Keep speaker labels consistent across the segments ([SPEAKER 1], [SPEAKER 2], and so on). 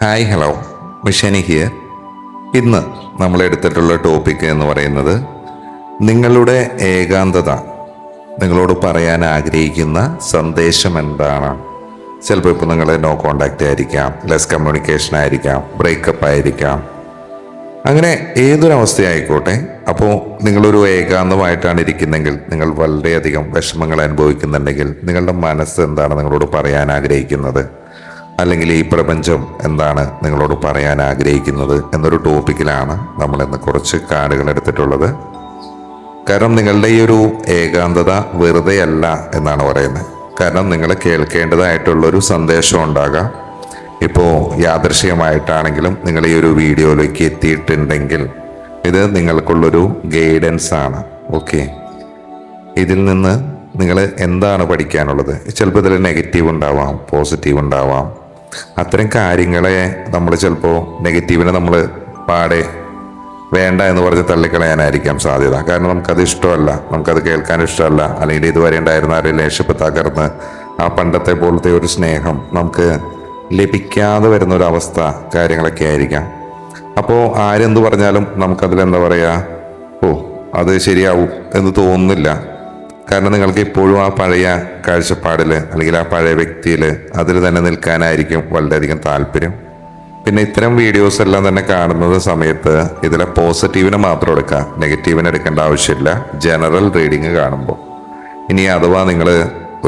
[SPEAKER 1] Hi hello മിഷനി here. ഇന്ന് നമ്മൾ എടുത്തിട്ടുള്ള ടോപ്പിക് എന്ന് പറയുന്നത് നിങ്ങളുടെ ഏകാന്തത നിങ്ങളോട് പറയാൻ ആഗ്രഹിക്കുന്ന സന്ദേശം എന്താണ്. ചിലപ്പോൾ ഇപ്പോൾ നിങ്ങൾ നോ കോണ്ടാക്റ്റ് ആയിരിക്കാം, ലെസ് കമ്മ്യൂണിക്കേഷൻ ആയിരിക്കാം, ബ്രേക്കപ്പ് ആയിരിക്കാം, അങ്ങനെ ഏതൊരവസ്ഥയായിക്കോട്ടെ. അപ്പോൾ നിങ്ങളൊരു ഏകാന്തമായിട്ടാണ് ഇരിക്കുന്നെങ്കിൽ, നിങ്ങൾ വളരെയധികം വിഷമങ്ങൾ അനുഭവിക്കുന്നുണ്ടെങ്കിൽ നിങ്ങളുടെ മനസ്സ് എന്താണ് നിങ്ങളോട് പറയാൻ ആഗ്രഹിക്കുന്നത്, അല്ലെങ്കിൽ ഈ പ്രപഞ്ചം എന്താണ് നിങ്ങളോട് പറയാൻ ആഗ്രഹിക്കുന്നത് എന്നൊരു ടോപ്പിക്കിലാണ് നമ്മൾ ഇന്ന് കുറച്ച് കാർഡുകൾ എടുത്തിട്ടുള്ളത്. കാരണം നിങ്ങളുടെ ഈ ഒരു ഏകാന്തത വെറുതെ അല്ല എന്നാണ് പറയുന്നത്. കാരണം നിങ്ങൾ കേൾക്കേണ്ടതായിട്ടുള്ളൊരു സന്ദേശം ഉണ്ടാകാം. ഇപ്പോൾ യാദൃശ്ചികമായിട്ടാണെങ്കിലും നിങ്ങൾ ഈ ഒരു വീഡിയോയിലേക്ക് എത്തിയിട്ടുണ്ടെങ്കിൽ ഇത് നിങ്ങൾക്കുള്ളൊരു ഗൈഡൻസ് ആണ്. ഓക്കെ, ഇതിൽ നിന്ന് നിങ്ങൾ എന്താണ് പഠിക്കാനുള്ളത്? ചിലപ്പോൾ ഇതിൽ നെഗറ്റീവ് ഉണ്ടാവാം, പോസിറ്റീവ് ഉണ്ടാവാം. അത്തരം കാര്യങ്ങളെ നമ്മൾ ചിലപ്പോൾ നെഗറ്റീവിനെ നമ്മൾ പാടെ വേണ്ട എന്ന് പറഞ്ഞ് തള്ളിക്കളയാനായിരിക്കാം സാധ്യത. കാരണം നമുക്കത് ഇഷ്ടമല്ല, നമുക്കത് കേൾക്കാൻ ഇഷ്ടമല്ല, അല്ലെങ്കിൽ ഇതുവരെ ഉണ്ടായിരുന്ന ആ റിലേഷൻഷിപ്പ് തകർന്ന് ആ പണ്ടത്തെ പോലത്തെ ഒരു സ്നേഹം നമുക്ക് ലഭിക്കാതെ വരുന്നൊരവസ്ഥ കാര്യങ്ങളൊക്കെ ആയിരിക്കാം. അപ്പോൾ ആരെന്ത് പറഞ്ഞാലും നമുക്കതിലെന്താ പറയുക, ഓ അത് ശരിയാവും എന്ന് തോന്നുന്നില്ല. കാരണം നിങ്ങൾക്ക് ഇപ്പോഴും ആ പഴയ കാഴ്ചപ്പാടിൽ അല്ലെങ്കിൽ ആ പഴയ വ്യക്തിയിൽ അതിൽ തന്നെ നിൽക്കാനായിരിക്കും വളരെയധികം താല്പര്യം. പിന്നെ ഇത്തരം വീഡിയോസ് എല്ലാം തന്നെ കാണുന്നത് സമയത്ത് ഇതിലെ പോസിറ്റീവിനെ മാത്രം എടുക്കുക, നെഗറ്റീവിനെ എടുക്കേണ്ട ആവശ്യമില്ല. ജനറൽ റീഡിങ് കാണുമ്പോൾ ഇനി അഥവാ നിങ്ങൾ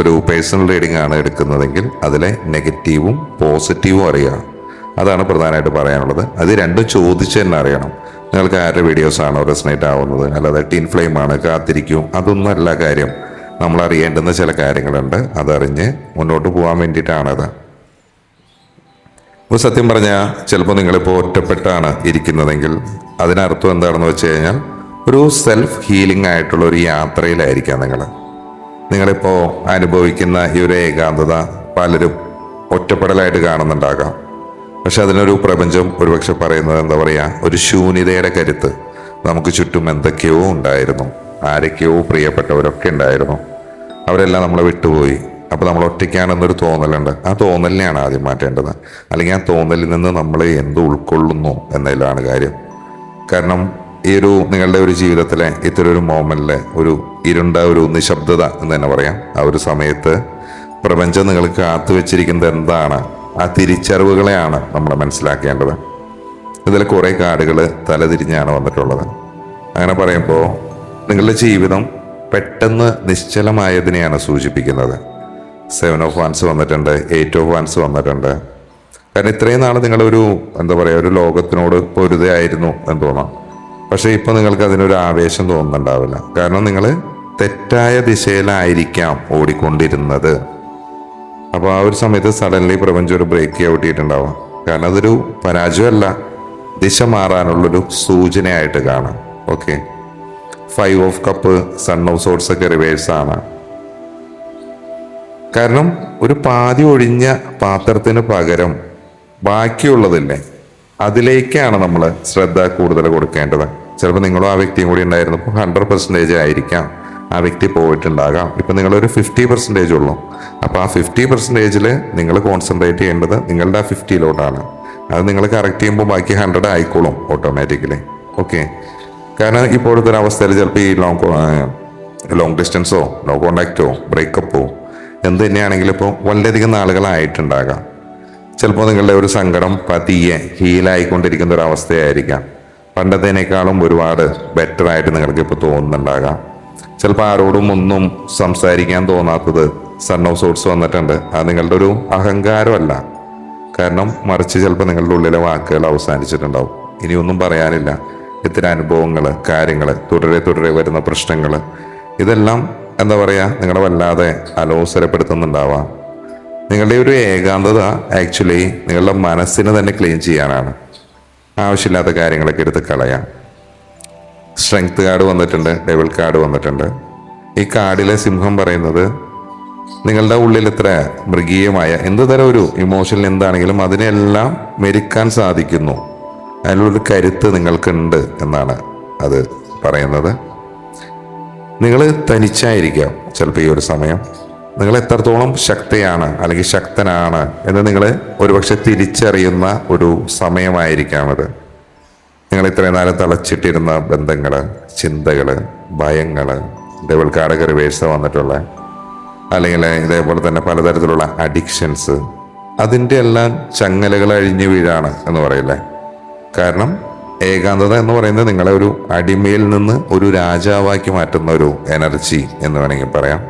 [SPEAKER 1] ഒരു പേഴ്സണൽ റീഡിംഗ് ആണ് എടുക്കുന്നതെങ്കിൽ അതിലെ നെഗറ്റീവും പോസിറ്റീവും അറിയുക. അതാണ് പ്രധാനമായിട്ട് പറയാനുള്ളത്. അത് രണ്ടും ചോദിച്ച് തന്നെ അറിയണം. നിങ്ങൾക്ക് ആരുടെ വീഡിയോസാണോ റെസണേറ്റ് ആവുന്നത്, അല്ലാതെ ടീൻ ഫ്ലെയിം ആണ്, കാത്തിരിക്കും, അതൊന്നും അല്ല കാര്യം. നമ്മൾ അറിയേണ്ടുന്ന ചില കാര്യങ്ങളുണ്ട്, അതറിഞ്ഞ് മുന്നോട്ട് പോകാൻ വേണ്ടിയിട്ടാണത്. ഇപ്പോൾ സത്യം പറഞ്ഞാൽ ചിലപ്പോൾ നിങ്ങളിപ്പോൾ ഒറ്റപ്പെട്ടാണ് ഇരിക്കുന്നതെങ്കിൽ അതിനർത്ഥം എന്താണെന്ന് വെച്ച് കഴിഞ്ഞാൽ ഒരു സെൽഫ് ഹീലിംഗ് ആയിട്ടുള്ള ഒരു യാത്രയിലായിരിക്കാം നിങ്ങളിപ്പോൾ അനുഭവിക്കുന്ന ഈ ഒരു ഏകാന്തത പലരും ഒറ്റപ്പെടലായിട്ട് കാണുന്നുണ്ടാകാം. പക്ഷെ അതിനൊരു പ്രപഞ്ചം ഒരുപക്ഷെ പറയുന്നത് എന്താ പറയുക, ഒരു ശൂന്യതയുടെ കരുത്ത്. നമുക്ക് ചുറ്റും എന്തൊക്കെയോ ഉണ്ടായിരുന്നു, ആരൊക്കെയോ പ്രിയപ്പെട്ടവരൊക്കെ ഉണ്ടായിരുന്നു, അവരെല്ലാം നമ്മളെ വിട്ടുപോയി. അപ്പോൾ നമ്മൾ ഒറ്റയ്ക്കാണെന്നൊരു തോന്നലുണ്ട്. ആ തോന്നലിനെയാണ് ആദ്യം മാറ്റേണ്ടത്. അല്ലെങ്കിൽ ആ തോന്നലിൽ നിന്ന് നമ്മൾ എന്ത് ഉൾക്കൊള്ളുന്നു എന്നതിലാണ് കാര്യം. കാരണം ഈ ഒരു നിങ്ങളുടെ ഒരു ജീവിതത്തിലെ ഇത്തരം ഒരു മോമെന്റിൽ ഒരു ഇരുണ്ട ഒരു നിശബ്ദത എന്ന് തന്നെ പറയാം. ആ ഒരു സമയത്ത് പ്രപഞ്ചം നിങ്ങൾക്ക് കാത്തു വെച്ചിരിക്കുന്നത് എന്താണ്, ആ തിരിച്ചറിവുകളെയാണ് നമ്മൾ മനസ്സിലാക്കേണ്ടത്. ഇതിൽ കുറേ കാർഡുകൾ തലതിരിഞ്ഞാണ് വന്നിട്ടുള്ളത്. അങ്ങനെ പറയുമ്പോൾ നിങ്ങളുടെ ജീവിതം പെട്ടെന്ന് നിശ്ചലമായതിനെയാണ് സൂചിപ്പിക്കുന്നത്. 7 ഓഫ് വാൻസ് വന്നിട്ടുണ്ട്, 8 ഓഫ് വാൻസ് വന്നിട്ടുണ്ട്. കാരണം ഇത്രയും നാൾ നിങ്ങളൊരു എന്താ പറയുക, ഒരു ലോകത്തിനോട് പൊരുതയായിരുന്നു എന്ന് തോന്നാം. പക്ഷേ ഇപ്പോൾ നിങ്ങൾക്ക് അതിനൊരു ആവേശം തോന്നുന്നുണ്ടാവില്ല. കാരണം നിങ്ങൾ തെറ്റായ ദിശയിലായിരിക്കാം ഓടിക്കൊണ്ടിരുന്നത്. അപ്പോൾ ആ ഒരു സമയത്ത് സഡൻലി പ്രപഞ്ചം ഒരു ബ്രേക്ക് ഔട്ട് ചെയ്തിട്ടുണ്ടാവാം. കാരണം അതൊരു പരാജയമല്ല, ദിശ മാറാനുള്ളൊരു സൂചനയായിട്ട് കാണാം. Okay, 5 of cup, son of sorts ഒക്കെ റിവേഴ്സാണ്. കാരണം ഒരു പാതി ഒഴിഞ്ഞ പാത്രത്തിന് പകരം ബാക്കിയുള്ളതില്ലേ, അതിലേക്കാണ് നമ്മൾ ശ്രദ്ധ കൂടുതൽ കൊടുക്കേണ്ടത്. ചിലപ്പോൾ നിങ്ങളും ആ വ്യക്തിയും കൂടി ഉണ്ടായിരുന്നപ്പോൾ 100% ആയിരിക്കാം ആ വ്യക്തി പോയിട്ടുണ്ടാകാം. ഇപ്പം നിങ്ങളൊരു 50% ഉള്ളൂ. അപ്പോൾ ആ 50%-ൽ നിങ്ങൾ കോൺസെൻട്രേറ്റ് ചെയ്യേണ്ടത് നിങ്ങളുടെ ആ 50-ലോട്ടാണ്. അത് നിങ്ങൾ കറക്റ്റ് ചെയ്യുമ്പോൾ ബാക്കി 100 ആയിക്കോളും ഓട്ടോമാറ്റിക്കലി. ഓക്കെ, കാരണം ഇപ്പോഴത്തെ ഒരു അവസ്ഥയിൽ ചിലപ്പോൾ ഈ ലോങ് ഡിസ്റ്റൻസോ നോ കോണ്ടാക്റ്റോ ബ്രേക്കപ്പോ എന്ത് തന്നെയാണെങ്കിലും ഇപ്പോൾ വളരെയധികം നാളുകളായിട്ടുണ്ടാകാം. ചിലപ്പോൾ നിങ്ങളുടെ ഒരു സങ്കടം പതിയെ ഹീലായിക്കൊണ്ടിരിക്കുന്ന ഒരു അവസ്ഥയായിരിക്കാം. പണ്ടത്തേനേക്കാളും ഒരുപാട് ബെറ്ററായിട്ട് നിങ്ങൾക്ക് ഇപ്പോൾ തോന്നുന്നുണ്ടാകാം. ചിലപ്പോൾ ആരോടും ഒന്നും സംസാരിക്കാൻ തോന്നാത്തത് സൺ ഓഫ് സോർട്സ് വന്നിട്ടുണ്ട്. അത് നിങ്ങളുടെ ഒരു അഹങ്കാരമല്ല, കാരണം മറിച്ച് ചിലപ്പോൾ നിങ്ങളുടെ ഉള്ളിലെ വാക്കുകൾ അവസാനിച്ചിട്ടുണ്ടാവും. ഇനിയൊന്നും പറയാനില്ല. ഇത്തരം അനുഭവങ്ങൾ, കാര്യങ്ങൾ, തുടരെ വരുന്ന പ്രശ്നങ്ങൾ, ഇതെല്ലാം എന്താ പറയുക, നിങ്ങളെ വല്ലാതെ അലോസരപ്പെടുത്തുന്നുണ്ടാവാം. നിങ്ങളുടെ ഒരു ഏകാന്തത ആക്ച്വലി നിങ്ങളുടെ മനസ്സിനെ തന്നെ ക്ലീൻ ചെയ്യാനാണ്. ആവശ്യമില്ലാത്ത കാര്യങ്ങളൊക്കെ എടുത്ത് കളയാം. സ്ട്രെങ്ത് കാർഡ് വന്നിട്ടുണ്ട്, ഡെവിൾ കാർഡ് വന്നിട്ടുണ്ട്. ഈ കാർഡിലെ സിംഹം പറയുന്നത് നിങ്ങളുടെ ഉള്ളിൽ ഇത്ര മൃഗീയമായ എന്ത് തരം ഒരു ഇമോഷനിൽ എന്താണെങ്കിലും അതിനെല്ലാം മെരുക്കാൻ സാധിക്കുന്നു, അതിനുള്ളൊരു കരുത്ത് നിങ്ങൾക്കുണ്ട് എന്നാണ് അത് പറയുന്നത്. നിങ്ങൾ തനിച്ചായിരിക്കാം ചിലപ്പോൾ ഈ ഒരു സമയം. നിങ്ങൾ എത്രത്തോളം ശക്തിയാണ് അല്ലെങ്കിൽ ശക്തനാണ് എന്ന് നിങ്ങൾ ഒരുപക്ഷെ തിരിച്ചറിയുന്ന ഒരു സമയമായിരിക്കാം അത്. നിങ്ങൾ ഇത്രയും നേരം തളച്ചിട്ടിരുന്ന ബന്ധങ്ങൾ, ചിന്തകൾ, ഭയങ്ങൾ, ഡബിൾ കാർഡ് റിവേഴ്സ് വന്നിട്ടുള്ള, അല്ലെങ്കിൽ ഇതേപോലെ തന്നെ പലതരത്തിലുള്ള അഡിക്ഷൻസ്, അതിൻ്റെ എല്ലാം ചങ്ങലകൾ അഴിഞ്ഞു വീഴാണ് എന്ന് പറയില്ലേ. കാരണം ഏകാന്തത എന്ന് പറയുന്നത് നിങ്ങളെ ഒരു അടിമയിൽ നിന്ന് ഒരു രാജാവാക്കി മാറ്റുന്ന ഒരു എനർജി എന്ന് വേണമെങ്കിൽ പറയാം.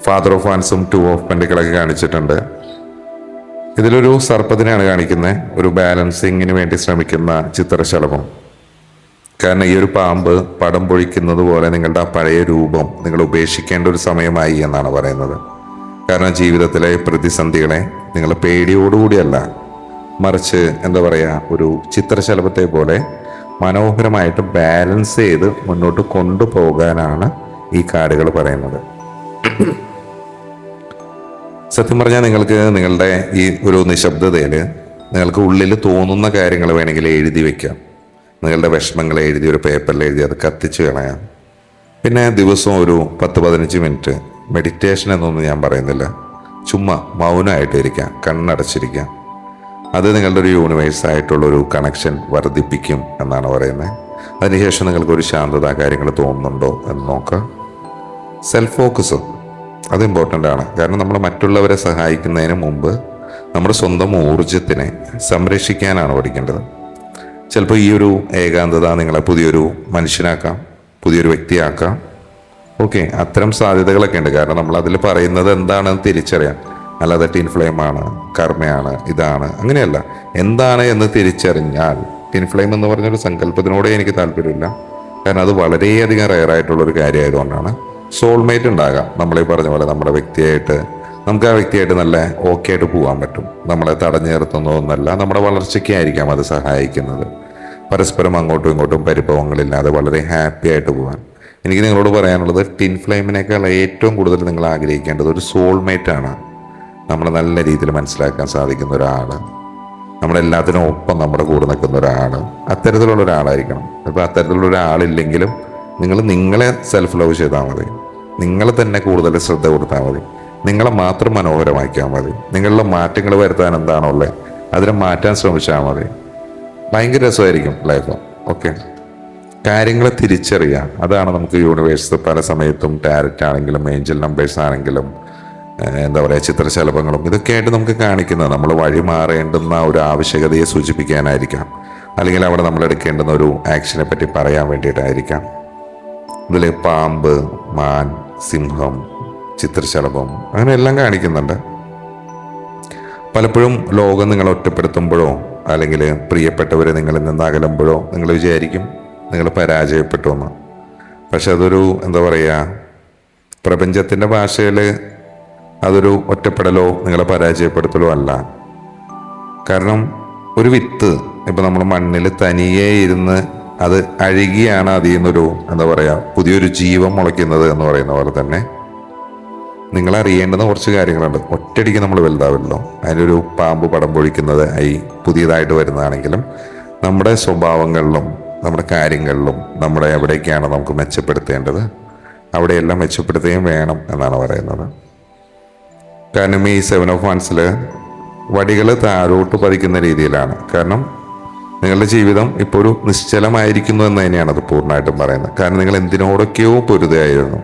[SPEAKER 1] ഫാദർ ഓഫ് വാൻസും 2 ഓഫ് പെൻഡിക്കിളൊക്കെ കാണിച്ചിട്ടുണ്ട്. ഇതിലൊരു സർപ്പത്തിനെയാണ് കാണിക്കുന്നത്, ഒരു ബാലൻസിങ്ങിന് വേണ്ടി ശ്രമിക്കുന്ന ചിത്രശലഭം. കാരണം ഈ ഒരു പാമ്പ് പടം പൊഴിക്കുന്നത് പോലെ നിങ്ങളുടെ ആ പഴയ രൂപം നിങ്ങൾ ഉപേക്ഷിക്കേണ്ട ഒരു സമയമായി എന്നാണ് പറയുന്നത്. കാരണം ജീവിതത്തിലെ പ്രതിസന്ധികളെ നിങ്ങൾ പേടിയോടുകൂടിയല്ല, മറിച്ച് എന്താ പറയുക, ഒരു ചിത്രശലഭത്തെ പോലെ മനോഹരമായിട്ട് ബാലൻസ് ചെയ്ത് മുന്നോട്ട് കൊണ്ടുപോകാനാണ് ഈ കാർഡുകൾ പറയുന്നത്. സത്യം പറഞ്ഞാൽ നിങ്ങൾക്ക് നിങ്ങളുടെ ഈ ഒരു നിശബ്ദതയിൽ നിങ്ങൾക്ക് ഉള്ളിൽ തോന്നുന്ന കാര്യങ്ങൾ വേണമെങ്കിൽ എഴുതി വെക്കാം. നിങ്ങളുടെ വിഷമങ്ങൾ എഴുതി ഒരു പേപ്പറിൽ എഴുതി അത് കത്തിച്ച് കളയാം. പിന്നെ ദിവസവും ഒരു 10-15 മിനിറ്റ് മെഡിറ്റേഷൻ എന്നൊന്നും ഞാൻ പറയുന്നില്ല, ചുമ്മാ മൗനമായിട്ട് ഇരിക്കാം, കണ്ണടച്ചിരിക്കാം. അത് നിങ്ങളുടെ ഒരു യൂണിവേഴ്സായിട്ടുള്ളൊരു കണക്ഷൻ വർദ്ധിപ്പിക്കും എന്നാണ് പറയുന്നത്. അതിനുശേഷം നിങ്ങൾക്കൊരു ശാന്തത കാര്യങ്ങൾ തോന്നുന്നുണ്ടോ എന്ന് നോക്കാം. സെൽഫ് ഫോക്കസ് അത് ഇമ്പോർട്ടൻ്റ് ആണ്. കാരണം നമ്മൾ മറ്റുള്ളവരെ സഹായിക്കുന്നതിന് മുമ്പ് നമ്മുടെ സ്വന്തം ഊർജത്തിനെ സംരക്ഷിക്കാനാണ് പഠിക്കേണ്ടത്. ചിലപ്പോൾ ഈ ഒരു ഏകാന്തത നിങ്ങളെ പുതിയൊരു മനുഷ്യനാക്കാം, പുതിയൊരു വ്യക്തിയാക്കാം. ഓക്കെ, അത്തരം സാധ്യതകളൊക്കെ ഉണ്ട്. കാരണം നമ്മൾ അതിൽ പറയുന്നത് എന്താണെന്ന് തിരിച്ചറിയാം. അല്ലാതെ ടിൻ ഫ്ലെയിമാണ്, കർമ്മയാണ്, ഇതാണ്, അങ്ങനെയല്ല. എന്താണ് എന്ന് തിരിച്ചറിഞ്ഞാൽ, ടിൻ ഫ്ലെയിം എന്ന് പറഞ്ഞൊരു സങ്കല്പത്തിനോടെ എനിക്ക് താല്പര്യമില്ല. കാരണം അത് വളരെയധികം റെയറായിട്ടുള്ളൊരു കാര്യമായതുകൊണ്ടാണ്. സോൾമേറ്റ് ഉണ്ടാകാം, നമ്മളീ പറഞ്ഞ പോലെ നമ്മുടെ വ്യക്തിയായിട്ട്, നമുക്ക് ആ വ്യക്തിയായിട്ട് നല്ല ഓക്കെ ആയിട്ട് പോകാൻ പറ്റും. നമ്മളെ തടഞ്ഞു നിർത്തുന്നതൊന്നല്ല, നമ്മുടെ വളർച്ചയ്ക്കായിരിക്കാം അത് സഹായിക്കുന്നത്. പരസ്പരം അങ്ങോട്ടും ഇങ്ങോട്ടും പരിഭവങ്ങളില്ലാതെ വളരെ ഹാപ്പി ആയിട്ട് പോകാൻ. എനിക്ക് നിങ്ങളോട് പറയാനുള്ളത്, ടിൻ ഫ്ലെയിമിനേക്കാൾ ഏറ്റവും കൂടുതൽ നിങ്ങൾ ആഗ്രഹിക്കേണ്ടത് ഒരു സോൾമേറ്റാണ്. നമ്മൾ നല്ല രീതിയിൽ മനസ്സിലാക്കാൻ സാധിക്കുന്ന ഒരാൾ, നമ്മളെല്ലാത്തിനും ഒപ്പം നമ്മുടെ കൂടെ നിൽക്കുന്ന ഒരാൾ, അത്തരത്തിലുള്ള ഒരാളായിരിക്കണം. ഇപ്പോൾ അത്തരത്തിലുള്ള ഒരാളില്ലെങ്കിലും നിങ്ങൾ നിങ്ങളെ സെൽഫ് ലവ് ചെയ്താൽ മതി, നിങ്ങളെ തന്നെ കൂടുതൽ ശ്രദ്ധ കൊടുത്താൽ മതി, നിങ്ങളെ മാത്രം മനോഹരമാക്കിയാൽ മതി. നിങ്ങളുടെ മാറ്റങ്ങൾ വരുത്താൻ എന്താണോ ഉള്ളത് അതിനെ മാറ്റാൻ ശ്രമിച്ചാൽ മതി. ഭയങ്കര രസമായിരിക്കും ലൈഫ്. ഓക്കെ, കാര്യങ്ങളെ തിരിച്ചറിയുക, അതാണ് നമുക്ക് യൂണിവേഴ്സ് പല സമയത്തും ടാരറ്റ് ആണെങ്കിലും ഏഞ്ചൽ നമ്പേഴ്സ് ആണെങ്കിലും എന്താ പറയുക ചിത്രശലഭങ്ങളും ഇതൊക്കെ ആയിട്ട് നമുക്ക് കാണിക്കുന്നത് നമ്മൾ വഴി മാറേണ്ടുന്ന ഒരു ആവശ്യകതയെ സൂചിപ്പിക്കാനായിരിക്കാം, അല്ലെങ്കിൽ അവിടെ നമ്മൾ എടുക്കേണ്ടുന്ന ഒരു ആക്ഷനെ പറ്റി പറയാൻ വേണ്ടിയിട്ടായിരിക്കാം. ഇതിൽ പാമ്പ്, മാൻ, സിംഹം, ചിത്രശലഭം അങ്ങനെ എല്ലാം കാണിക്കുന്നുണ്ട്. പലപ്പോഴും ലോകം നിങ്ങളെ ഒറ്റപ്പെടുത്തുമ്പോഴോ അല്ലെങ്കിൽ പ്രിയപ്പെട്ടവരെ നിങ്ങളിൽ നിന്ന് അകലുമ്പോഴോ നിങ്ങൾ വിചാരിക്കും നിങ്ങൾ പരാജയപ്പെട്ടു എന്ന്. പക്ഷെ അതൊരു എന്താ പറയുക, പ്രപഞ്ചത്തിൻ്റെ ഭാഷയിൽ അതൊരു ഒറ്റപ്പെടലോ നിങ്ങളെ പരാജയപ്പെടുത്തലോ അല്ല. കാരണം ഒരു വിത്ത് ഇപ്പം നമ്മൾ മണ്ണിൽ തനിയെ ഇരുന്ന് അത് അഴുകിയാണ് അതിൽ നിന്നൊരു എന്താ പറയുക പുതിയൊരു ജീവൻ മുളയ്ക്കുന്നത് എന്ന് പറയുന്ന പോലെ തന്നെ നിങ്ങൾ അറിയേണ്ടുന്ന കുറച്ച് കാര്യങ്ങളുണ്ട്. ഒറ്റയടിക്ക് നമ്മൾ വലുതാവില്ലല്ലോ. അതിലൊരു പാമ്പ് പടം പൊഴിക്കുന്നത് പുതിയതായിട്ട് വരുന്നതാണെങ്കിലും നമ്മുടെ സ്വഭാവങ്ങളിലും നമ്മുടെ കാര്യങ്ങളിലും നമ്മുടെ എവിടേക്കാണ് നമുക്ക് മെച്ചപ്പെടുത്തേണ്ടത് അവിടെയെല്ലാം മെച്ചപ്പെടുത്തുകയും വേണം എന്നാണ് പറയുന്നത്. കാരണം ഈ 7 ഓഫ് വാൻസിൽ വടികൾ താഴോട്ട് പതിക്കുന്ന രീതിയിലാണ്. കാരണം നിങ്ങളുടെ ജീവിതം ഇപ്പോൾ ഒരു നിശ്ചലമായിരിക്കുന്നു എന്ന് തന്നെയാണ് അത് പൂർണ്ണമായിട്ടും പറയുന്നത്. കാരണം നിങ്ങൾ എന്തിനോടൊക്കെയോ പൊരുതയായിരുന്നു.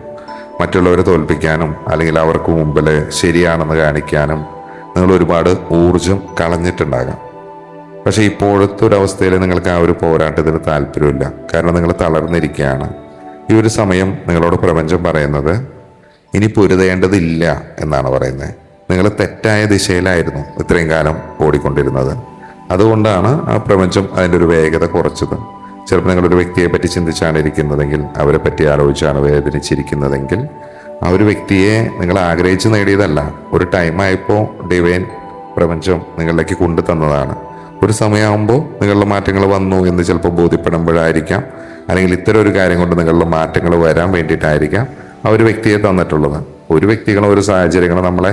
[SPEAKER 1] മറ്റുള്ളവരെ തോൽപ്പിക്കാനും അല്ലെങ്കിൽ അവർക്ക് മുമ്പിൽ ശരിയാണെന്ന് കാണിക്കാനും നിങ്ങൾ ഒരുപാട് ഊർജം കളഞ്ഞിട്ടുണ്ടാകാം. പക്ഷേ ഇപ്പോഴത്തെ ഒരു അവസ്ഥയിൽ നിങ്ങൾക്ക് ആ ഒരു പോരാട്ടത്തിന് താല്പര്യമില്ല. കാരണം നിങ്ങൾ തളർന്നിരിക്കുകയാണ്. ഈ ഒരു സമയം നിങ്ങളോട് പ്രപഞ്ചം പറയുന്നത് ഇനി പൊരുതേണ്ടതില്ല എന്നാണ് പറയുന്നത്. നിങ്ങൾ തെറ്റായ ദിശയിലായിരുന്നു ഇത്രയും കാലം ഓടിക്കൊണ്ടിരുന്നത്. അതുകൊണ്ടാണ് ആ പ്രപഞ്ചം അതിൻ്റെ ഒരു വേഗത കുറച്ചത്. ചിലപ്പോൾ നിങ്ങളൊരു വ്യക്തിയെ പറ്റി ചിന്തിച്ചാണ് ഇരിക്കുന്നതെങ്കിൽ, അവരെ പറ്റി ആലോചിച്ചാണ് വേദനിച്ചിരിക്കുന്നതെങ്കിൽ, ആ ഒരു വ്യക്തിയെ നിങ്ങൾ ആഗ്രഹിച്ച് നേടിയതല്ല. ഒരു ടൈമായപ്പോൾ ഡിവൈൻ പ്രപഞ്ചം നിങ്ങളിലേക്ക് കൊണ്ടു തന്നതാണ്. ഒരു സമയമാകുമ്പോൾ നിങ്ങളുടെ മാറ്റങ്ങൾ വന്നു എന്ന് ചിലപ്പോൾ ബോധ്യപ്പെടുമ്പോഴായിരിക്കാം, അല്ലെങ്കിൽ ഇത്തരം ഒരു കാര്യം കൊണ്ട് നിങ്ങളുടെ മാറ്റങ്ങൾ വരാൻ വേണ്ടിയിട്ടായിരിക്കാം ആ ഒരു വ്യക്തിയെ തന്നിട്ടുള്ളത്. ഒരു വ്യക്തികളോ ഒരു സാഹചര്യങ്ങളോ നമ്മളെ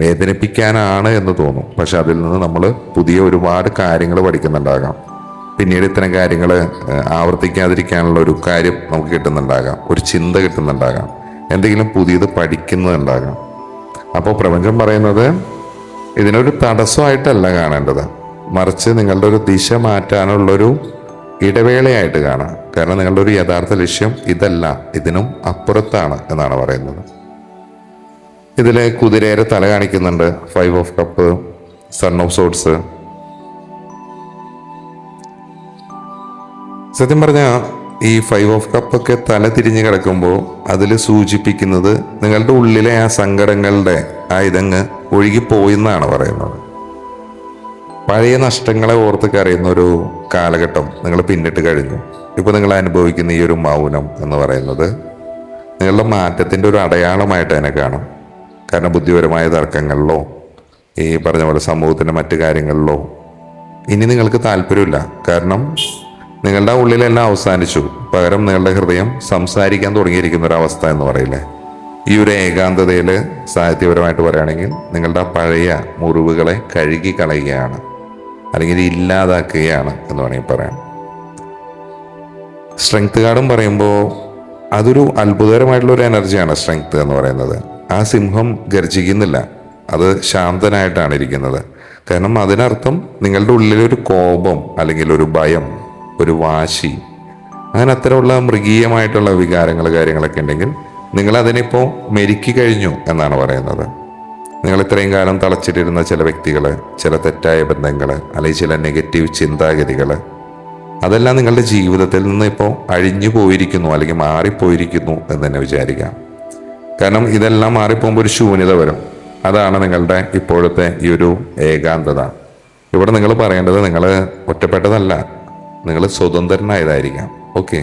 [SPEAKER 1] വേദനിപ്പിക്കാനാണ് എന്ന് തോന്നും. പക്ഷെ അതിൽ നിന്ന് നമ്മൾ പുതിയ ഒരുപാട് കാര്യങ്ങൾ പഠിക്കുന്നുണ്ടാകാം. പിന്നീട് ഇത്തരം കാര്യങ്ങൾ ആവർത്തിക്കാതിരിക്കാനുള്ള ഒരു കാര്യം നമുക്ക് കിട്ടുന്നുണ്ടാകാം, ഒരു ചിന്ത കിട്ടുന്നുണ്ടാകാം, എന്തെങ്കിലും പുതിയത് പഠിക്കുന്നുണ്ടാകാം. അപ്പോൾ പ്രപഞ്ചം പറയുന്നത് ഇതിനൊരു തടസ്സമായിട്ടല്ല കാണേണ്ടത്, മറിച്ച് നിങ്ങളുടെ ഒരു ദിശ മാറ്റാനുള്ളൊരു ഇടവേളയായിട്ട് കാണാം. കാരണം നിങ്ങളുടെ ഒരു യഥാർത്ഥ ലക്ഷ്യം ഇതല്ല, ഇതിനും അപ്പുറത്താണ് എന്നാണ് പറയുന്നത്. ഇതിലെ കുതിരയുടെ തല കാണിക്കുന്നുണ്ട്, 5 of cup, son of swords. സത്യം പറഞ്ഞാൽ ഈ 5 ഓഫ് കപ്പ് ഒക്കെ തല തിരിഞ്ഞ് കിടക്കുമ്പോൾ അതിൽ സൂചിപ്പിക്കുന്നത് നിങ്ങളുടെ ഉള്ളിലെ ആ സങ്കടങ്ങളുടെ ആ ഇതങ്ങ് ഒഴുകിപ്പോയി എന്നാണ് പറയുന്നത്. പഴയ നഷ്ടങ്ങളെ ഓർത്ത് കരയുന്ന ഒരു കാലഘട്ടം നിങ്ങൾ പിന്നിട്ട് കഴിഞ്ഞു. ഇപ്പോൾ നിങ്ങൾ അനുഭവിക്കുന്ന ഈ ഒരു മൗനം എന്ന് പറയുന്നത് നിങ്ങളുടെ മാറ്റത്തിൻ്റെ ഒരു അടയാളമായിട്ട് തന്നെ കാണും. കാരണം ബുദ്ധിപരമായ തർക്കങ്ങളിലോ ഈ പറഞ്ഞ പോലെ സമൂഹത്തിൻ്റെ മറ്റു കാര്യങ്ങളിലോ ഇനി നിങ്ങൾക്ക് താല്പര്യമില്ല. കാരണം നിങ്ങളുടെ ഉള്ളിലെല്ലാം അവസാനിച്ചു. പകരം നിങ്ങളുടെ ഹൃദയം സംസാരിക്കാൻ തുടങ്ങിയിരിക്കുന്ന ഒരവസ്ഥ എന്ന് പറയില്ലേ, ഈ ഒരു ഏകാന്തതയിൽ സാഹിത്യപരമായിട്ട് പറയുകയാണെങ്കിൽ നിങ്ങളുടെ പഴയ മുറിവുകളെ കഴുകി കളയുകയാണ്, അല്ലെങ്കിൽ ഇല്ലാതാക്കുകയാണ് എന്ന് വേണമെങ്കിൽ പറയാം. സ്ട്രെങ്ത് കാർഡും പറയുമ്പോൾ അതൊരു അത്ഭുതകരമായിട്ടുള്ള ഒരു എനർജിയാണ് സ്ട്രെങ്ത് എന്ന് പറയുന്നത്. ആ സിംഹം ഗർജിക്കുന്നില്ല, അത് ശാന്തനായിട്ടാണ് ഇരിക്കുന്നത്. കാരണം അതിനർത്ഥം നിങ്ങളുടെ ഉള്ളിലൊരു കോപം അല്ലെങ്കിൽ ഒരു ഭയം, ഒരു വാശി, അങ്ങനെ അത്തരമുള്ള മൃഗീയമായിട്ടുള്ള വികാരങ്ങൾ കാര്യങ്ങളൊക്കെ ഉണ്ടെങ്കിൽ നിങ്ങൾ അതിനിപ്പോൾ മെരുക്കി കഴിഞ്ഞു എന്നാണ് പറയുന്നത്. നിങ്ങൾ ഇത്രയും കാലം തളച്ചിട്ടിരുന്ന ചില വ്യക്തികൾ, ചില തെറ്റായ ബന്ധങ്ങൾ, അല്ലെങ്കിൽ ചില നെഗറ്റീവ് ചിന്താഗതികൾ, അതെല്ലാം നിങ്ങളുടെ ജീവിതത്തിൽ നിന്ന് ഇപ്പോൾ അഴിഞ്ഞു പോയിരിക്കുന്നു അല്ലെങ്കിൽ മാറിപ്പോയിരിക്കുന്നു എന്ന് തന്നെ വിചാരിക്കാം. കാരണം ഇതെല്ലാം മാറിപ്പോകുമ്പോൾ ഒരു ശൂന്യത വരും. അതാണ് നിങ്ങളുടെ ഇപ്പോഴത്തെ ഈ ഒരു ഏകാന്തത. ഇവിടെ നിങ്ങൾ പറയേണ്ടത് നിങ്ങൾ ഒറ്റപ്പെട്ടതല്ല, നിങ്ങൾ സ്വതന്ത്രനായതായിരിക്കാം. ഓക്കെ,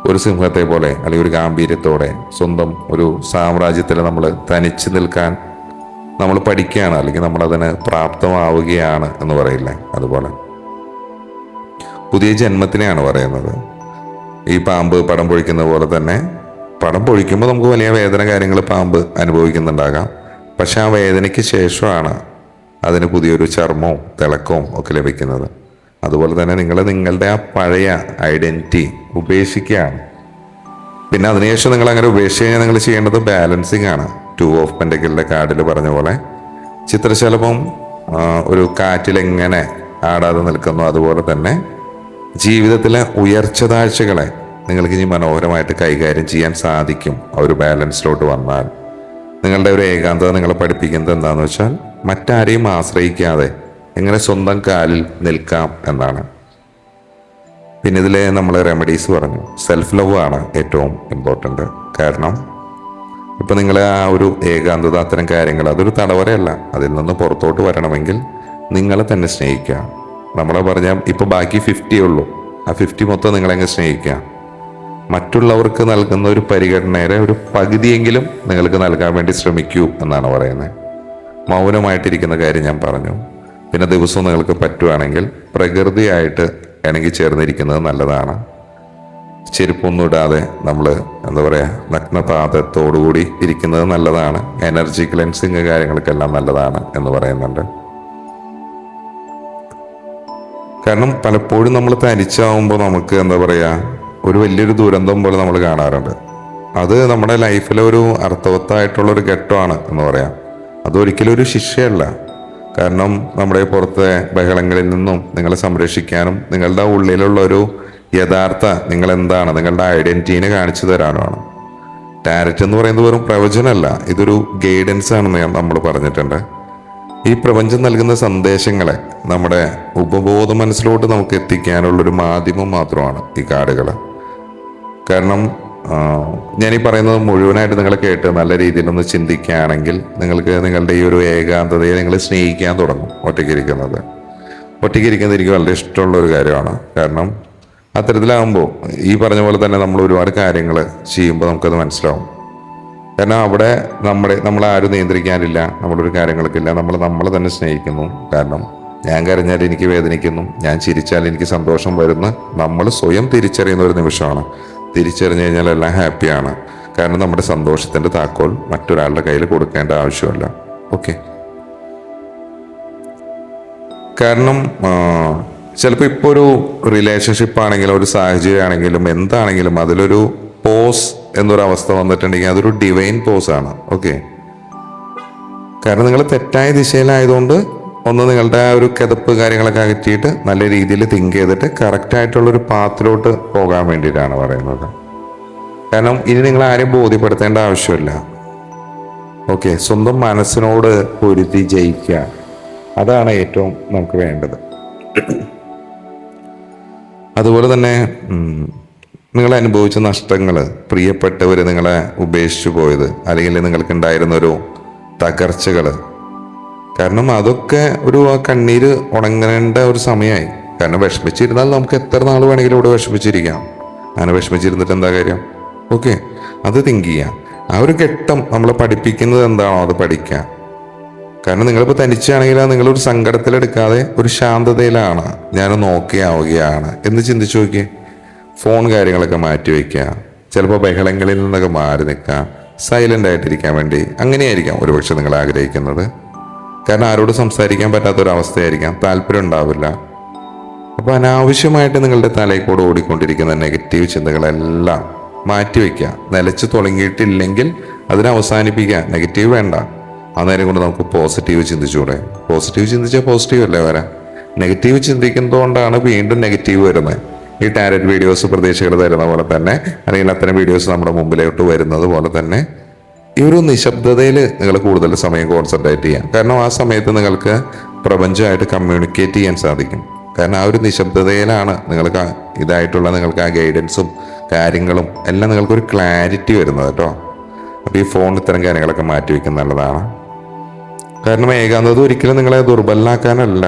[SPEAKER 1] ഒരു സിംഹത്തെ പോലെ അല്ലെങ്കിൽ ഒരു ഗാംഭീര്യത്തോടെ സ്വന്തം ഒരു സാമ്രാജ്യത്തിൽ നമ്മൾ തനിച്ച് നിൽക്കാൻ നമ്മൾ പഠിക്കുകയാണ്, അല്ലെങ്കിൽ നമ്മളതിന് പ്രാപ്തമാവുകയാണ് എന്ന് പറയില്ലേ, അതുപോലെ പുതിയ ജന്മത്തിനെയാണ് പറയുന്നത്. ഈ പാമ്പ് പടം പൊഴിക്കുന്ന പോലെ തന്നെ പടം പൊഴിക്കുമ്പോൾ നമുക്ക് വലിയ വേദന കാര്യങ്ങൾ പാമ്പ് അനുഭവിക്കുന്നുണ്ടാകാം. പക്ഷെ ആ വേദനയ്ക്ക് ശേഷമാണ് അതിന് പുതിയൊരു ചർമ്മവും തിളക്കവും ഒക്കെ ലഭിക്കുന്നത്. അതുപോലെ തന്നെ നിങ്ങൾ നിങ്ങളുടെ ആ പഴയ ഐഡൻറ്റിറ്റി ഉപേക്ഷിക്കുകയാണ്. പിന്നെ അതിനുശേഷം നിങ്ങൾ അങ്ങനെ ഉപേക്ഷിച്ച് കഴിഞ്ഞാൽ നിങ്ങൾ ചെയ്യേണ്ടത് ബാലൻസിങ് ആണ്. 2 ഓഫ് പെൻറ്റക്കിളിൻ്റെ കാർഡിൽ പറഞ്ഞ പോലെ ചിത്രശലഭം ഒരു കാറ്റിലെങ്ങനെ ആടാതെ നിൽക്കുന്നു, അതുപോലെ തന്നെ ജീവിതത്തിലെ ഉയർച്ച താഴ്ചകളെ നിങ്ങൾക്ക് ഇനി മനോഹരമായിട്ട് കൈകാര്യം ചെയ്യാൻ സാധിക്കും. ആ ഒരു ബാലൻസിലോട്ട് വന്നാൽ നിങ്ങളുടെ ഒരു ഏകാന്തത നിങ്ങളെ പഠിപ്പിക്കുന്നത് എന്താണെന്ന് വെച്ചാൽ മറ്റാരെയും ആശ്രയിക്കാതെ എങ്ങനെ സ്വന്തം കാലിൽ നിൽക്കാം എന്നാണ്. പിന്നെ ഇതിൽ നമ്മൾ റെമഡീസ് പറഞ്ഞു. സെൽഫ് ലവ് ആണ് ഏറ്റവും ഇമ്പോർട്ടൻ്റ്. കാരണം ഇപ്പം നിങ്ങൾ ആ ഒരു ഏകാന്തത, അത്തരം കാര്യങ്ങൾ അതൊരു തടവറയല്ല. അതിൽ നിന്ന് പുറത്തോട്ട് വരണമെങ്കിൽ നിങ്ങളെ തന്നെ സ്നേഹിക്കുക. നമ്മളെ പറഞ്ഞാൽ ഇപ്പോൾ ബാക്കി 50 ഉള്ളൂ. ആ 50 മൊത്തം നിങ്ങളെങ്ങനെ സ്നേഹിക്കുക. മറ്റുള്ളവർക്ക് നൽകുന്ന ഒരു പരിഗണനയുടെ ഒരു പകുതിയെങ്കിലും നിങ്ങൾക്ക് നൽകാൻ വേണ്ടി ശ്രമിക്കൂ എന്നാണ് പറയുന്നത്. മൗനമായിട്ടിരിക്കുന്ന കാര്യം ഞാൻ പറഞ്ഞു. പിന്നെ ദിവസവും നിങ്ങൾക്ക് പറ്റുവാണെങ്കിൽ പ്രകൃതിയായിട്ട് ഇണങ്ങി ചേർന്നിരിക്കുന്നത് നല്ലതാണ്. ചെരുപ്പൊന്നും ഇടാതെ നമ്മൾ എന്താ പറയുക, നഗ്നപാദത്തോടുകൂടി ഇരിക്കുന്നത് നല്ലതാണ്. എനർജി ക്ലെൻസിങ് കാര്യങ്ങൾക്കെല്ലാം നല്ലതാണ് എന്ന് പറയുന്നുണ്ട്. കാരണം പലപ്പോഴും നമ്മൾ തനിച്ചാവുമ്പോൾ നമുക്ക് എന്താ പറയുക, ഒരു വലിയൊരു ദുരന്തം പോലെ നമ്മൾ കാണാറുണ്ട്. അത് നമ്മുടെ ലൈഫിലെ ഒരു അർത്ഥവത്തായിട്ടുള്ളൊരു ഘട്ടമാണ് എന്ന് പറയാം. അതൊരിക്കലും ഒരു ശിക്ഷയല്ല. കാരണം നമ്മുടെ പുറത്തെ ബഹളങ്ങളിൽ നിന്നും നിങ്ങളെ സംരക്ഷിക്കാനും നിങ്ങളുടെ ഉള്ളിലുള്ള ഒരു യഥാർത്ഥ നിങ്ങൾ എന്താണ്, നിങ്ങളുടെ ഐഡൻറ്റിറ്റിനെ കാണിച്ചു തരാനുമാണ്. ടാരറ്റ് എന്ന് പറയുന്നത് വെറും പ്രവചനമല്ല, ഇതൊരു ഗൈഡൻസ് ആണെന്ന് നമ്മൾ പറഞ്ഞിട്ടുണ്ട്. ഈ പ്രപഞ്ചം നൽകുന്ന സന്ദേശങ്ങളെ നമ്മുടെ ഉപബോധ മനസ്സിലോട്ട് നമുക്ക് എത്തിക്കാനുള്ളൊരു മാധ്യമം മാത്രമാണ് ഈ കാർഡുകൾ. കാരണം ഞാനീ പറയുന്നത് മുഴുവനായിട്ട് നിങ്ങൾ കേട്ട് നല്ല രീതിയിലൊന്ന് ചിന്തിക്കുകയാണെങ്കിൽ നിങ്ങൾക്ക് നിങ്ങളുടെ ഈ ഒരു ഏകാന്തതയെ നിങ്ങൾ സ്നേഹിക്കാൻ തുടങ്ങും. ഒറ്റയ്ക്കിരിക്കുന്നത് എനിക്ക് വളരെ ഇഷ്ടമുള്ള ഒരു കാര്യമാണ്. കാരണം അത്തരത്തിലാകുമ്പോൾ ഈ പറഞ്ഞ പോലെ തന്നെ നമ്മൾ ഒരുപാട് കാര്യങ്ങൾ ചെയ്യുമ്പോൾ നമുക്കത് മനസ്സിലാവും. കാരണം അവിടെ നമ്മളാരും നിയന്ത്രിക്കാനില്ല, നമ്മളൊരു കാര്യങ്ങൾക്കില്ല. നമ്മളെ തന്നെ സ്നേഹിക്കുന്നു. കാരണം ഞാൻ കരഞ്ഞാൽ എനിക്ക് വേദനിക്കുന്നു, ഞാൻ ചിരിച്ചാൽ എനിക്ക് സന്തോഷം വരുന്ന നമ്മൾ സ്വയം തിരിച്ചറിയുന്ന ഒരു നിമിഷമാണ്. തിരിച്ചറിഞ്ഞു കഴിഞ്ഞാൽ എല്ലാം ഹാപ്പിയാണ്. കാരണം നമ്മുടെ സന്തോഷത്തിൻ്റെ താക്കോൽ മറ്റൊരാളുടെ കയ്യിൽ കൊടുക്കേണ്ട ആവശ്യമില്ല. ഓക്കെ, കാരണം ചിലപ്പോൾ ഇപ്പോൾ ഒരു റിലേഷൻഷിപ്പ് ആണെങ്കിലും ഒരു സാഹചര്യം ആണെങ്കിലും എന്താണെങ്കിലും അതിലൊരു പോസ് എന്നൊരവസ്ഥ വന്നിട്ടുണ്ടെങ്കിൽ അതൊരു ഡിവൈൻ പോസാണ്. ഓക്കെ, കാരണം നിങ്ങൾ തെറ്റായ ദിശയിലായതുകൊണ്ട് ഒന്ന് നിങ്ങളുടെ ആ ഒരു കിതപ്പ് കാര്യങ്ങളൊക്കെ അകറ്റിയിട്ട് നല്ല രീതിയിൽ തിങ്ക് ചെയ്തിട്ട് കറക്റ്റായിട്ടുള്ളൊരു പാത്തിലോട്ട് പോകാൻ വേണ്ടിയിട്ടാണ് പറയുന്നത്. കാരണം ഇനി നിങ്ങൾ ആരെയും ബോധ്യപ്പെടുത്തേണ്ട ആവശ്യമില്ല. ഓക്കെ, സ്വന്തം മനസ്സിനോട് പൊരുത്തി ജയിക്കുക, അതാണ് ഏറ്റവും നമുക്ക് വേണ്ടത്. അതുപോലെ തന്നെ നിങ്ങൾ അനുഭവിച്ച നഷ്ടങ്ങൾ, പ്രിയപ്പെട്ടവർ നിങ്ങളെ ഉപേക്ഷിച്ചു പോയത്, അല്ലെങ്കിൽ നിങ്ങൾക്കുണ്ടായിരുന്നൊരു തകർച്ചകൾ, കാരണം അതൊക്കെ ഒരു ആ കണ്ണീര് ഉണങ്ങേണ്ട ഒരു സമയമായി. കാരണം വിഷമിച്ചിരുന്നാൽ നമുക്ക് എത്ര നാൾ വേണമെങ്കിലും ഇവിടെ വിഷമിച്ചിരിക്കാം. അങ്ങനെ വിഷമിച്ചിരുന്നിട്ട് എന്താ കാര്യം? ഓക്കെ, അത് തിങ്ക് ചെയ്യാം. ആ ഒരു ഘട്ടം നമ്മളെ പഠിപ്പിക്കുന്നത് എന്താണോ അത് പഠിക്കാം. കാരണം നിങ്ങളിപ്പോൾ തനിച്ചാണെങ്കിൽ നിങ്ങളൊരു സങ്കടത്തിലെടുക്കാതെ ഒരു ശാന്തതയിലാണ്, ഞാനൊന്ന് ഓക്കെ ആവുകയാണ് എന്ന് ചിന്തിച്ചു നോക്കിയേ. ഫോൺ കാര്യങ്ങളൊക്കെ മാറ്റി വയ്ക്കുക, ചിലപ്പോൾ ബഹളങ്ങളിൽ നിന്നൊക്കെ മാറി നിൽക്കുക, സൈലൻ്റ് ആയിട്ടിരിക്കാൻ വേണ്ടി. അങ്ങനെയായിരിക്കാം ഒരുപക്ഷെ നിങ്ങൾ ആഗ്രഹിക്കുന്നത്. കാരണം ആരോട് സംസാരിക്കാൻ പറ്റാത്തൊരവസ്ഥയായിരിക്കാം, താല്പര്യം ഉണ്ടാവില്ല. അപ്പോൾ അനാവശ്യമായിട്ട് നിങ്ങളുടെ തലയിൽ കൂടെ ഓടിക്കൊണ്ടിരിക്കുന്ന നെഗറ്റീവ് ചിന്തകളെല്ലാം മാറ്റിവെക്കുക. നിലച്ച് തുടങ്ങിയിട്ടില്ലെങ്കിൽ അതിനെ അവസാനിപ്പിക്കുക. നെഗറ്റീവ് വേണ്ട. അന്നേരം കൊണ്ട് നമുക്ക് പോസിറ്റീവ് ചിന്തിച്ചുകൂടെ? പോസിറ്റീവ് ചിന്തിച്ചാൽ പോസിറ്റീവ് അല്ലേ വരാം. നെഗറ്റീവ് ചിന്തിക്കുന്നതുകൊണ്ടാണ് വീണ്ടും നെഗറ്റീവ് വരുന്നത്. ഈ ടാരറ്റ് വീഡിയോസ് പ്രതീക്ഷകൾ തരുന്ന പോലെ തന്നെ, അല്ലെങ്കിൽ അത്തരം വീഡിയോസ് നമ്മുടെ മുമ്പിലോട്ട് വരുന്നത് പോലെ തന്നെ ഈ ഒരു നിശബ്ദതയിൽ നിങ്ങൾ കൂടുതൽ സമയം കോൺസെൻട്രേറ്റ് ചെയ്യാം. കാരണം ആ സമയത്ത് നിങ്ങൾക്ക് പ്രപഞ്ചമായിട്ട് കമ്മ്യൂണിക്കേറ്റ് ചെയ്യാൻ സാധിക്കും. കാരണം ആ ഒരു നിശബ്ദതയിലാണ് നിങ്ങൾക്ക് നിങ്ങൾക്ക് ആ ഗൈഡൻസും കാര്യങ്ങളും എല്ലാം നിങ്ങൾക്കൊരു ക്ലാരിറ്റി വരുന്നത് കേട്ടോ. അപ്പോൾ ഈ ഫോൺ ഇത്തരം കാര്യങ്ങളൊക്കെ മാറ്റി വയ്ക്കുന്നത് നല്ലതാണ്. കാരണം ഏകാന്തത ഒരിക്കലും നിങ്ങളെ ദുർബലനാക്കാനല്ല.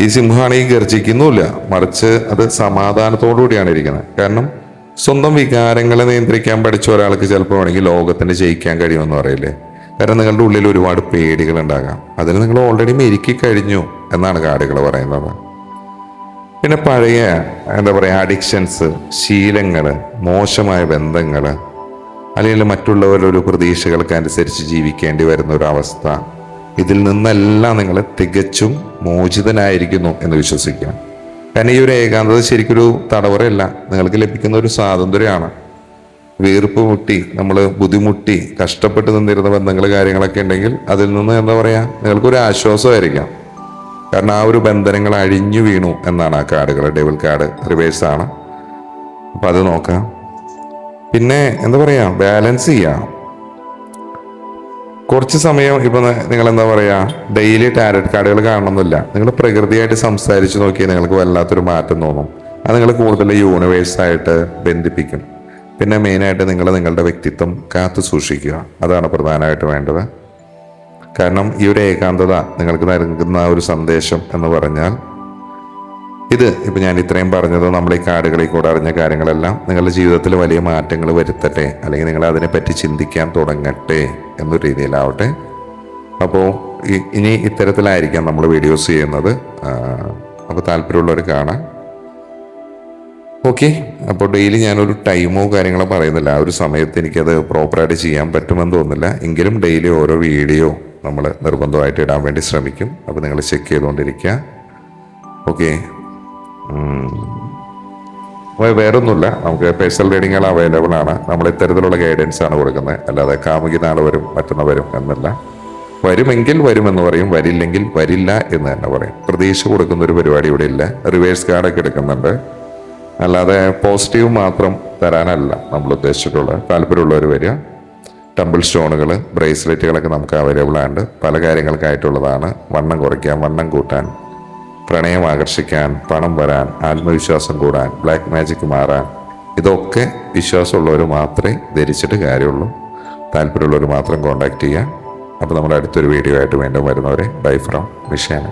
[SPEAKER 1] ഈ സിംഹമാണെങ്കിൽ ഗർജിക്കുന്നുമില്ല, മറിച്ച് അത് സമാധാനത്തോടു കൂടിയാണ് ഇരിക്കുന്നത്. കാരണം സ്വന്തം വികാരങ്ങളെ നിയന്ത്രിക്കാൻ പഠിച്ച ഒരാൾക്ക് ചിലപ്പോൾ വേണമെങ്കിൽ ലോകത്തിന് ജയിക്കാൻ കഴിയുമെന്ന് പറയില്ലേ. കാരണം നിങ്ങളുടെ ഉള്ളിൽ ഒരുപാട് പേടികൾ ഉണ്ടാകാം, അതിന് നിങ്ങൾ ഓൾറെഡി മെരുക്കി കഴിഞ്ഞു എന്നാണ് കാർഡുകൾ പറയുന്നത്. പിന്നെ പഴയ എന്താ പറയുക അഡിക്ഷൻസ്, ശീലങ്ങൾ, മോശമായ ബന്ധങ്ങൾ, അല്ലെങ്കിൽ മറ്റുള്ളവരുടെ ഒരു പ്രതീക്ഷകൾക്ക് അനുസരിച്ച് ജീവിക്കേണ്ടി വരുന്ന ഒരു അവസ്ഥ, ഇതിൽ നിന്നെല്ലാം നിങ്ങൾ തികച്ചും മോചിതനായിരിക്കുന്നു എന്ന് വിശ്വസിക്കുക. കാരണം ഈ ഒരു ഏകാന്തത ശരിക്കൊരു തടവറയല്ല, നിങ്ങൾക്ക് ലഭിക്കുന്ന ഒരു സ്വാതന്ത്ര്യമാണ്. വീർപ്പ് മുട്ടി നമ്മൾ ബുദ്ധിമുട്ടി കഷ്ടപ്പെട്ട് നിന്നിരുന്ന ബന്ധങ്ങൾ കാര്യങ്ങളൊക്കെ ഉണ്ടെങ്കിൽ അതിൽ നിന്ന് എന്താ പറയുക നിങ്ങൾക്കൊരു ആശ്വാസമായിരിക്കാം. കാരണം ആ ഒരു ബന്ധനങ്ങൾ അഴിഞ്ഞു വീണു എന്നാണ് ആ കാർഡുകൾ. ഡെവിൾ കാർഡ് റിവേഴ്സാണ്. അപ്പം അത് നോക്കാം. പിന്നെ എന്താ പറയുക, ബാലൻസ് ചെയ്യാം. കുറച്ച് സമയം ഇപ്പം നിങ്ങൾ എന്താ പറയുക ഡെയിലി ടാരറ്റ് കാർഡുകൾ കാണണമെന്നില്ല. നിങ്ങൾ പ്രകൃതിയായിട്ട് സംസാരിച്ച് നോക്കിയാൽ നിങ്ങൾക്ക് വല്ലാത്തൊരു മാറ്റം തോന്നും. അത് നിങ്ങൾ കൂടുതൽ യൂണിവേഴ്സായിട്ട് ബന്ധിപ്പിക്കും. പിന്നെ മെയിനായിട്ട് നിങ്ങളുടെ വ്യക്തിത്വം കാത്തു സൂക്ഷിക്കുക, അതാണ് പ്രധാനമായിട്ട് വേണ്ടത്. കാരണം ഈ ഒരു ഏകാന്തത നിങ്ങൾക്ക് നൽകുന്ന ഒരു സന്ദേശം എന്ന് പറഞ്ഞാൽ ഇപ്പം ഞാൻ ഇത്രയും പറഞ്ഞത് നമ്മൾ ഈ കാർഡുകളിൽ കൂടെ അറിഞ്ഞ കാര്യങ്ങളെല്ലാം നിങ്ങളുടെ ജീവിതത്തിൽ വലിയ മാറ്റങ്ങൾ വരുത്തട്ടെ, അല്ലെങ്കിൽ നിങ്ങൾ അതിനെപ്പറ്റി ചിന്തിക്കാൻ തുടങ്ങട്ടെ എന്നൊരു രീതിയിലാവട്ടെ. അപ്പോൾ ഇനി ഇത്തരത്തിലായിരിക്കാം നമ്മൾ വീഡിയോസ് ചെയ്യുന്നത്. അപ്പോൾ താല്പര്യമുള്ളവർ കാണാം. ഓക്കെ, അപ്പോൾ ഡെയിലി ഞാനൊരു ടൈമോ കാര്യങ്ങളോ പറയുന്നില്ല. ആ ഒരു സമയത്ത് എനിക്കത് പ്രോപ്പറായിട്ട് ചെയ്യാൻ പറ്റുമെന്ന് തോന്നുന്നില്ല. എങ്കിലും ഡെയിലി ഓരോ വീഡിയോ നമ്മൾ നിർബന്ധമായിട്ട് ഇടാൻ വേണ്ടി ശ്രമിക്കും. അപ്പോൾ നിങ്ങൾ ചെക്ക് ചെയ്തുകൊണ്ടിരിക്കുക. ഓക്കെ, വേറൊന്നുമില്ല. നമുക്ക് പേഴ്സണൽ റീഡിങ്ങുകൾ അവൈലബിൾ ആണ്. നമ്മൾ ഇത്തരത്തിലുള്ള ഗൈഡൻസ് ആണ് കൊടുക്കുന്നത്. അല്ലാതെ കാമുകി നാളെ വരും മറ്റൊന്ന് വരും എന്നല്ല. വരുമെങ്കിൽ വരുമെന്ന് പറയും, വരില്ലെങ്കിൽ വരില്ല എന്ന് തന്നെ പറയും. പ്രതീക്ഷ കൊടുക്കുന്ന ഒരു പരിപാടി ഇവിടെ ഇല്ല. റിവേഴ്സ് കാർഡൊക്കെ എടുക്കുന്നുണ്ട്, അല്ലാതെ പോസിറ്റീവ് മാത്രം തരാനല്ല നമ്മൾ ഉദ്ദേശിച്ചിട്ടുള്ളത്. താല്പര്യമുള്ളവർ വരിക. ടെമ്പിൾ സ്റ്റോണുകൾ, ബ്രേസ്ലെറ്റുകളൊക്കെ നമുക്ക് അവൈലബിൾ ആണ്. പല കാര്യങ്ങൾക്കായിട്ടുള്ളതാണ്. വണ്ണം കുറയ്ക്കാൻ, വണ്ണം കൂട്ടാൻ, പ്രണയം ആകർഷിക്കാൻ, പണം വരാൻ, ആത്മവിശ്വാസം കൂടാൻ, ബ്ലാക്ക് മാജിക് മാറാൻ, ഇതൊക്കെ വിശ്വാസമുള്ളവർ മാത്രമേ ധരിച്ചിട്ട് കാര്യമുള്ളൂ. താല്പര്യമുള്ളവർ മാത്രം കോൺടാക്ട് ചെയ്യുക. അപ്പോൾ നമ്മുടെ അടുത്തൊരു വീഡിയോ ആയിട്ട് വീണ്ടും വരുന്നവരെ ബൈ ഫ്രം മിഷേന.